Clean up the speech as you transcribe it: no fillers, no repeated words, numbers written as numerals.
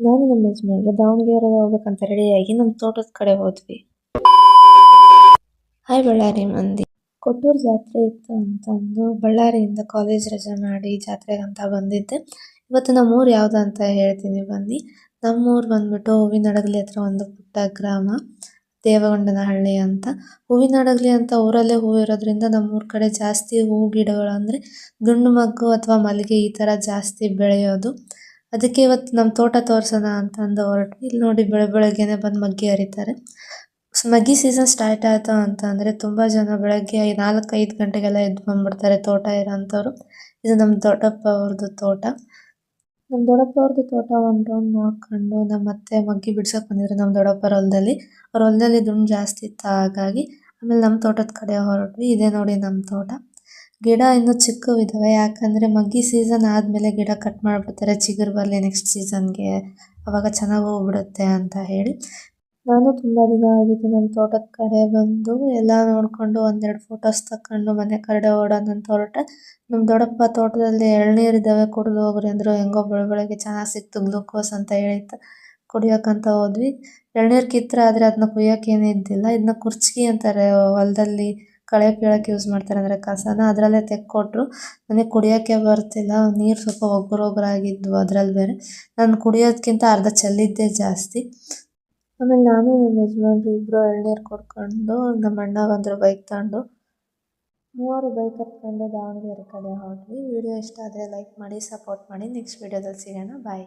ನಾನು ನಮ್ಮ ಯಜಮಾನ್ರು ದಾವಣಗೆರೆಗೆ ಹೋಗ್ಬೇಕಂತ ರೆಡಿಯಾಗಿ ನಮ್ಮ ತೋಟದ ಕಡೆ ಹೋದ್ವಿ. ಹಾಯ್ ಬಳ್ಳಾರಿ ಮಂದಿ, ಕೊಟ್ಟೂರು ಜಾತ್ರೆ ಇತ್ತು ಅಂತಂದು ಬಳ್ಳಾರಿಯಿಂದ ಕಾಲೇಜ್ ರಜೆ ಮಾಡಿ ಜಾತ್ರೆಗಂತ ಬಂದಿದ್ದೆ. ಇವತ್ತು ನಮ್ಮೂರು ಯಾವ್ದು ಅಂತ ಹೇಳ್ತೀನಿ ಬನ್ನಿ. ನಮ್ಮೂರು ಬಂದ್ಬಿಟ್ಟು ಹೂವಿನಡಗಲಿ ಹತ್ರ ಒಂದು ಪುಟ್ಟ ಗ್ರಾಮ, ದೇವಗೊಂಡನಹಳ್ಳಿ ಅಂತ. ಹೂವಿನಡಗಲಿ ಅಂತ ಊರಲ್ಲೇ ಹೂವು ಇರೋದ್ರಿಂದ ನಮ್ಮೂರ ಕಡೆ ಜಾಸ್ತಿ ಹೂವು ಗಿಡಗಳು ಅಂದರೆ ದುಂಡು ಮಗ್ಗು ಅಥವಾ ಮಲ್ಲಿಗೆ ಈ ಥರ ಜಾಸ್ತಿ ಬೆಳೆಯೋದು. ಅದಕ್ಕೆ ಇವತ್ತು ನಮ್ಮ ತೋಟ ತೋರ್ಸೋಣ ಅಂತಂದು ಹೊರಟ್ವಿ. ಇಲ್ಲಿ ನೋಡಿ ಬೆಳಗ್ಗೆನೆ ಬಂದು ಮಗ್ಗಿ ಹರಿತಾರೆ. ಮಗ್ಗಿ ಸೀಸನ್ ಸ್ಟಾರ್ಟ್ ಆಯಿತು ಅಂತಂದರೆ ತುಂಬ ಜನ ಬೆಳಗ್ಗೆ 4-5 ಗಂಟೆಗೆಲ್ಲ ಎದ್ದು ಬಂದ್ಬಿಡ್ತಾರೆ ತೋಟ ಇರೋಂಥವ್ರು. ಇದು ನಮ್ಮ ದೊಡ್ಡಪ್ಪ ಅವ್ರದ್ದು ತೋಟ. ನಮ್ಮ ದೊಡ್ಡಪ್ಪ ಅವ್ರದ್ದು ತೋಟ ಒಂದು ರೌಂಡ್ ನೋಡ್ಕೊಂಡು ನಮ್ಮ ಅತ್ತೆ ಮಗ್ಗಿ ಬಿಡ್ಸೋಕೆ ಬಂದಿದ್ರು ನಮ್ಮ ದೊಡ್ಡಪ್ಪರ ಹೊಲದಲ್ಲಿ. ಅವ್ರ ಹೊಲದಲ್ಲಿ ದುಂಡು ಜಾಸ್ತಿ ಇತ್ತು, ಹಾಗಾಗಿ ಆಮೇಲೆ ನಮ್ಮ ತೋಟದ ಕಡೆ ಹೊರಟ್ವಿ. ಇದೇ ನೋಡಿ ನಮ್ಮ ತೋಟ. ಗಿಡ ಇನ್ನೂ ಚಿಕ್ಕವಿದ್ದಾವೆ, ಯಾಕಂದರೆ ಮಗ್ಗಿ ಸೀಸನ್ ಆದಮೇಲೆ ಗಿಡ ಕಟ್ ಮಾಡಿಬಿಡ್ತಾರೆ, ಚಿಗುರು ಬರಲಿ ನೆಕ್ಸ್ಟ್ ಸೀಸನ್ಗೆ, ಆವಾಗ ಚೆನ್ನಾಗಿ ಹೂವು ಬಿಡುತ್ತೆ ಅಂತ ಹೇಳಿ. ನಾನು ತುಂಬ ದಿನ ಆಗಿತ್ತು ನಮ್ಮ ತೋಟದ ಕಡೆ ಬಂದು ಎಲ್ಲ ನೋಡಿಕೊಂಡು ಒಂದೆರಡು ಫೋಟೋಸ್ ತಗೊಂಡು ಮನೆ ಕಡೆ ಓಡೋಣ ಅಂತ ಹೊರಟೆ. ನಮ್ಮ ದೊಡ್ಡಪ್ಪ ತೋಟದಲ್ಲಿ ಎಳ್ನೀರಿದ್ದಾವೆ, ಕುಡಿದು ಹೋಗ್ರಿ ಅಂದರು. ಹೆಂಗೋ ಬೆಳಗ್ಗೆ ಚೆನ್ನಾಗಿ ಸಿಕ್ತು ಗ್ಲೂಕೋಸ್ ಅಂತ ಹೇಳಿತ್ತು, ಕುಡಿಯೋಕ್ಕಂತ ಹೋದ್ವಿ. ಎಳ್ನೀರು ಕಿತ್ತರೆ ಆದರೆ ಅದನ್ನ ಕುಯ್ಯೋಕ್ಕೇನು ಇದ್ದಿಲ್ಲ. ಇದನ್ನ ಕುರ್ಚಿಗೆ ಅಂತಾರೆ, ಹೊಲದಲ್ಲಿ ಕಳೆ ಕೀಳೋಕ್ಕೆ ಯೂಸ್ ಮಾಡ್ತಾರೆ, ಅಂದರೆ ಕಸನ ಅದರಲ್ಲೇ ತೆಕ್ಕೊಟ್ರು. ನನಗೆ ಕುಡಿಯೋಕ್ಕೆ ಬರ್ತಿಲ್ಲ, ನೀರು ಸ್ವಲ್ಪ ಒಗ್ರಾಗಿದ್ವು ಅದರಲ್ಲಿ ಬೇರೆ. ನಾನು ಕುಡಿಯೋದಕ್ಕಿಂತ ಅರ್ಧ ಚೆಲ್ಲಿದ್ದೇ ಜಾಸ್ತಿ. ಆಮೇಲೆ ನಾನು ನಮ್ಮ ಯಜಮಾನ್ರು ಇಬ್ಬರು ಎಳ್ನೀರು ಕುಡ್ಕೊಂಡು ನಮ್ಮ ಅಣ್ಣ ಬಂದರು ಬೈಕ್ ತಗೊಂಡು. ಮೂವರು ಬೈಕ್ ಹತ್ಕೊಂಡು ದಾವಣಗೆರೆ ಕಡೆ ಹೊರಟ್ವಿ. ವಿಡಿಯೋ ಇಷ್ಟ ಆದರೆ ಲೈಕ್ ಮಾಡಿ, ಸಪೋರ್ಟ್ ಮಾಡಿ. ನೆಕ್ಸ್ಟ್ ವಿಡಿಯೋದಲ್ಲಿ ಸಿಗೋಣ. ಬಾಯ್.